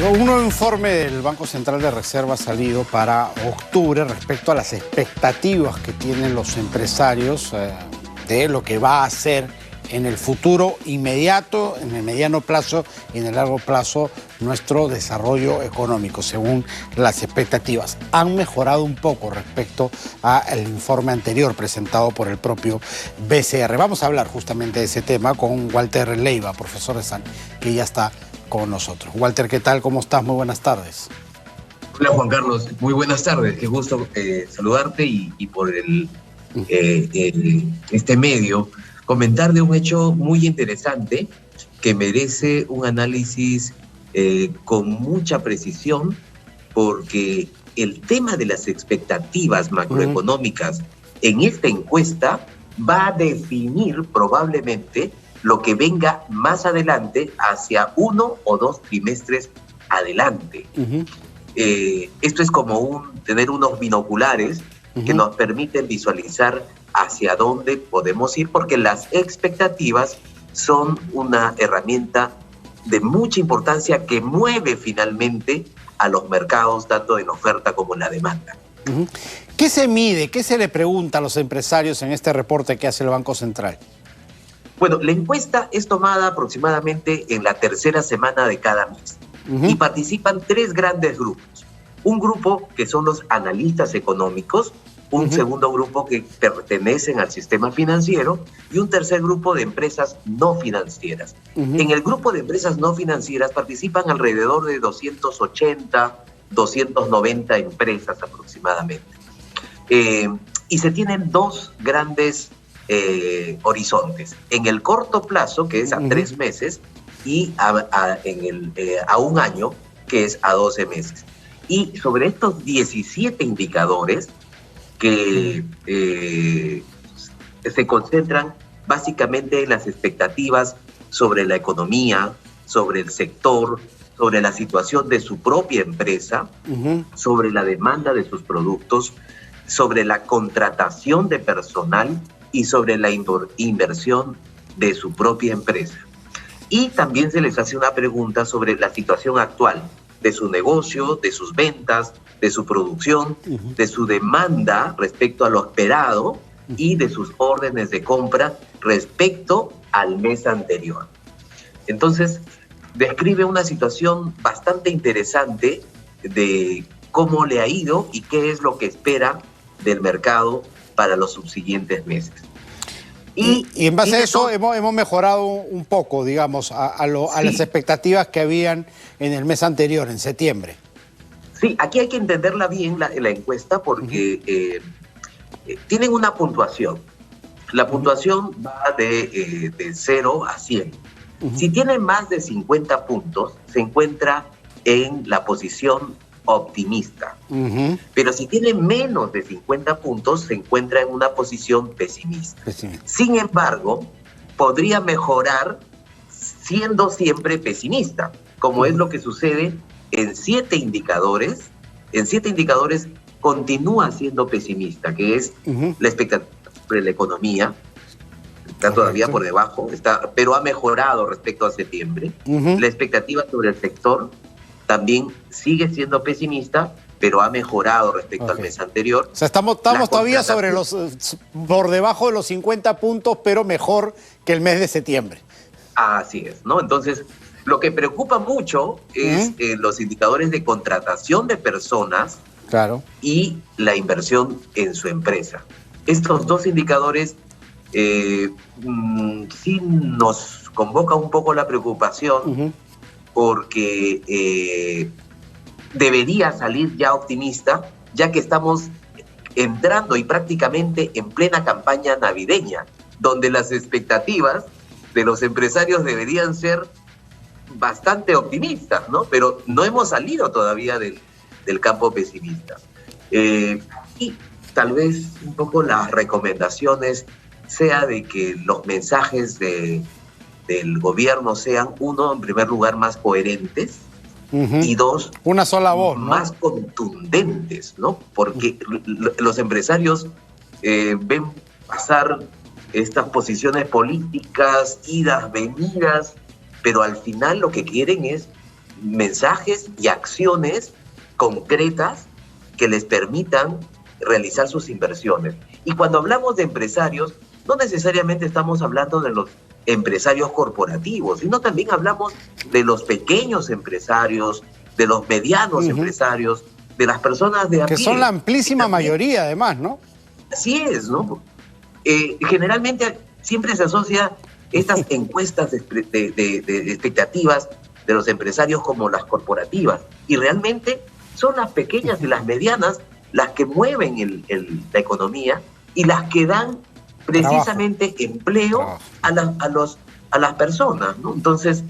Un nuevo informe del Banco Central de Reserva ha salido para octubre respecto a las expectativas que tienen los empresarios de lo que va a hacer en el futuro inmediato, en el mediano plazo y en el largo plazo nuestro desarrollo económico, según las expectativas. Han mejorado un poco respecto al informe anterior presentado por el propio BCR. Vamos a hablar justamente de ese tema con Walter Leiva, profesor de SAN, que ya está con nosotros. Walter, ¿qué tal? ¿Cómo estás? Muy buenas tardes. Hola Juan Carlos, muy buenas tardes. Qué gusto saludarte y por este medio comentar de un hecho muy interesante que merece un análisis con mucha precisión, porque el tema de las expectativas macroeconómicas en esta encuesta va a definir probablemente lo que venga más adelante, hacia 1 o 2 trimestres adelante. Esto es como tener unos binoculares que nos permiten visualizar hacia dónde podemos ir, porque las expectativas son una herramienta de mucha importancia que mueve finalmente a los mercados, tanto en oferta como en la demanda. ¿Qué se mide? ¿Qué se le pregunta a los empresarios en este reporte que hace el Banco Central? Bueno, la encuesta es tomada aproximadamente en la tercera semana de cada mes y participan 3 grandes grupos. Un grupo que son los analistas económicos, un segundo grupo que pertenecen al sistema financiero y un tercer grupo de empresas no financieras. En el grupo de empresas no financieras participan alrededor de 280, 290 empresas aproximadamente. Y se tienen 2 grandes horizontes. En el corto plazo, que es a 3 meses, y a 1 año, que es a 12 meses. Y sobre estos 17 indicadores que se concentran básicamente en las expectativas sobre la economía, sobre el sector, sobre la situación de su propia empresa, sobre la demanda de sus productos, sobre la contratación de personal y sobre la inversión de su propia empresa. Y también se les hace una pregunta sobre la situación actual de su negocio, de sus ventas, de su producción, de su demanda respecto a lo esperado y de sus órdenes de compra respecto al mes anterior. Entonces, describe una situación bastante interesante de cómo le ha ido y qué es lo que espera del mercado para los subsiguientes meses. Y en base a eso hemos mejorado un poco, digamos, a las expectativas que habían en el mes anterior, en septiembre. Sí, aquí hay que entenderla bien la encuesta, porque tienen una puntuación. La puntuación va de 0 a 100. Si tiene más de 50 puntos, se encuentra en la posición optimista. Pero si tiene menos de 50 puntos, se encuentra en una posición pesimista. Sin embargo, podría mejorar siendo siempre pesimista, como es lo que sucede en 7 indicadores. En 7 indicadores continúa siendo pesimista, que es la expectativa sobre la economía. Está todavía por debajo, pero ha mejorado respecto a septiembre. La expectativa sobre el sector también sigue siendo pesimista, pero ha mejorado respecto al mes anterior. O sea, estamos todavía por debajo de los 50 puntos, pero mejor que el mes de septiembre. Así es, ¿no? Entonces, lo que preocupa mucho es los indicadores de contratación de personas y la inversión en su empresa. Estos 2 indicadores sí nos convoca un poco la preocupación, porque debería salir ya optimista, ya que estamos entrando y prácticamente en plena campaña navideña, donde las expectativas de los empresarios deberían ser bastante optimistas, ¿no? Pero no hemos salido todavía del campo pesimista. Y tal vez un poco las recomendaciones sea de que los mensajes del gobierno sean, 1, en primer lugar, más coherentes, y 2, una sola voz, ¿no? Más contundentes, ¿no? Porque los empresarios ven pasar estas posiciones políticas, idas, venidas, pero al final lo que quieren es mensajes y acciones concretas que les permitan realizar sus inversiones. Y cuando hablamos de empresarios, no necesariamente estamos hablando de los empresarios corporativos, sino también hablamos de los pequeños empresarios, de los medianos empresarios, de las personas de a pie. Que son la amplísima mayoría, además, ¿no? Así es, ¿no? Generalmente siempre se asocia estas encuestas de expectativas de los empresarios como las corporativas, y realmente son las pequeñas y las medianas las que mueven la economía y las que dan precisamente empleo a las personas, ¿no? Entonces,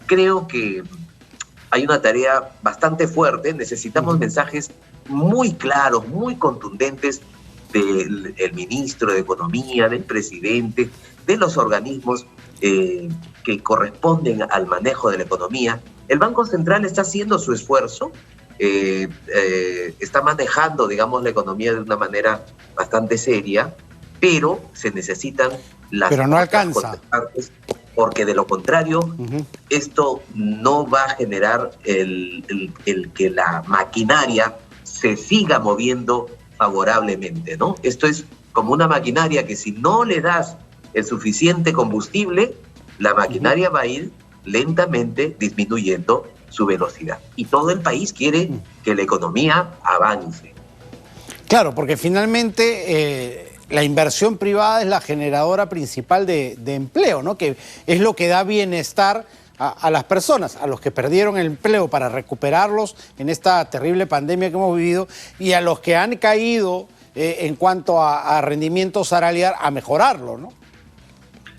creo que hay una tarea bastante fuerte. Necesitamos mensajes muy claros, muy contundentes del ministro de Economía, del presidente, de los organismos que corresponden al manejo de la economía. El Banco Central está haciendo su esfuerzo, está manejando, digamos, la economía de una manera bastante seria, pero se necesitan las partes, porque de lo contrario, esto no va a generar el que la maquinaria se siga moviendo favorablemente, ¿no? Esto es como una maquinaria que si no le das el suficiente combustible, la maquinaria va a ir lentamente disminuyendo su velocidad. Y todo el país quiere que la economía avance. Claro, porque finalmente la inversión privada es la generadora principal de empleo, ¿no? Que es lo que da bienestar a las personas, a los que perdieron el empleo para recuperarlos en esta terrible pandemia que hemos vivido, y a los que han caído en cuanto a rendimiento salarial, a mejorarlo, ¿no?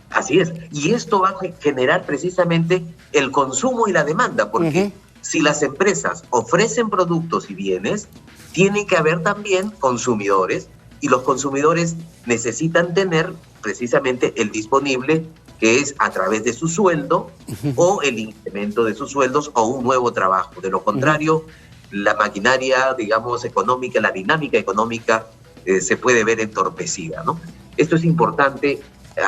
Así es, y esto va a generar precisamente el consumo y la demanda, porque si las empresas ofrecen productos y bienes, tiene que haber también consumidores, y los consumidores necesitan tener precisamente el disponible, que es a través de su sueldo o el incremento de sus sueldos o un nuevo trabajo. De lo contrario, la maquinaria, digamos, económica, la dinámica económica se puede ver entorpecida, ¿no? Esto es importante.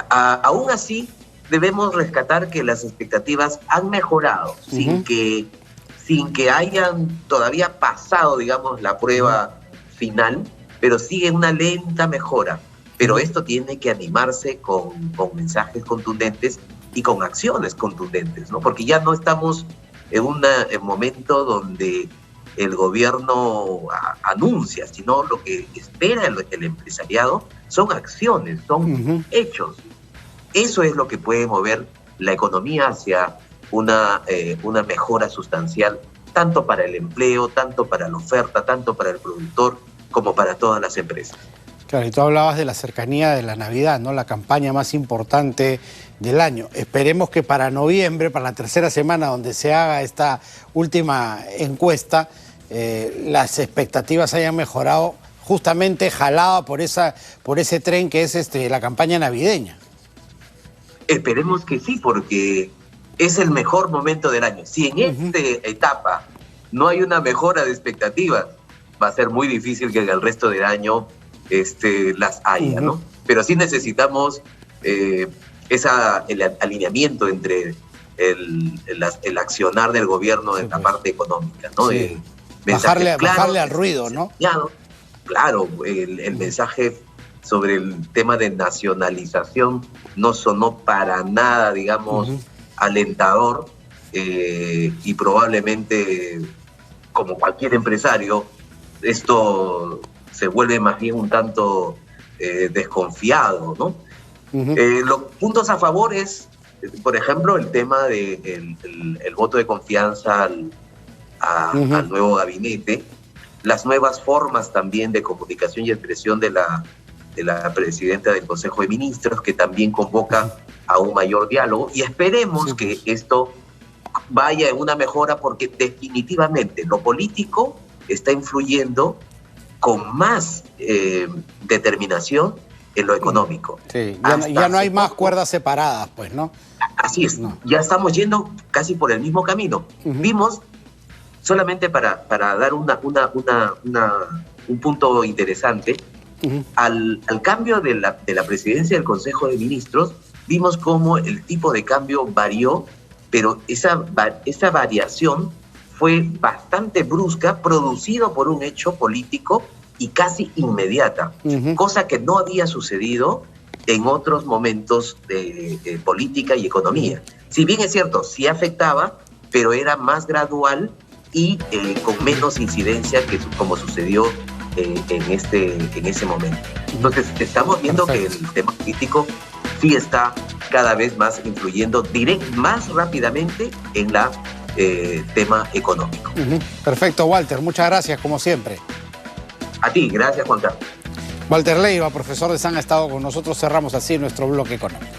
Aún así, debemos rescatar que las expectativas han mejorado sin que hayan todavía pasado, digamos, la prueba final, pero sigue una lenta mejora. Pero esto tiene que animarse con mensajes contundentes y con acciones contundentes, ¿no? Porque ya no estamos en un momento donde el gobierno anuncia, sino lo que espera el empresariado son acciones, son hechos. Eso es lo que puede mover la economía hacia una mejora sustancial, tanto para el empleo, tanto para la oferta, tanto para el productor, como para todas las empresas. Claro, y tú hablabas de la cercanía de la Navidad, ¿no? La campaña más importante del año. Esperemos que para noviembre, para la tercera semana donde se haga esta última encuesta, las expectativas hayan mejorado, justamente jalada por ese tren que es la campaña navideña. Esperemos que sí, porque es el mejor momento del año. Si en esta etapa no hay una mejora de expectativas, va a ser muy difícil que en el resto del año las haya, ¿no? Pero sí necesitamos el alineamiento entre el accionar del gobierno en la parte económica, ¿no? Sí. Bajarle al ruido, ¿no? Claro, el mensaje sobre el tema de nacionalización no sonó para nada, digamos, alentador, y probablemente, como cualquier empresario, esto se vuelve más bien un tanto desconfiado, ¿no? Los puntos a favor es, por ejemplo, el tema del el voto de confianza al nuevo gabinete, las nuevas formas también de comunicación y expresión de la presidenta del Consejo de Ministros, que también convoca a un mayor diálogo, y esperemos que esto vaya en una mejora, porque definitivamente lo político está influyendo con más determinación en lo económico. Sí, ya no hay más cuerdas separadas, pues, ¿no? Así es, ya estamos yendo casi por el mismo camino. Vimos, solamente para dar un punto interesante, al cambio de la presidencia del Consejo de Ministros, vimos cómo el tipo de cambio varió, pero esa variación fue bastante brusca, producido por un hecho político y casi inmediata, cosa que no había sucedido en otros momentos de política y economía. Si bien es cierto, sí afectaba, pero era más gradual y con menos incidencia que como sucedió en ese momento. Entonces, estamos viendo que el tema político sí está cada vez más influyendo más rápidamente en la tema económico. Perfecto, Walter. Muchas gracias, como siempre. A ti, gracias, Juan Carlos. Walter Leiva, profesor de SAN, ha estado con nosotros. Cerramos así nuestro bloque económico.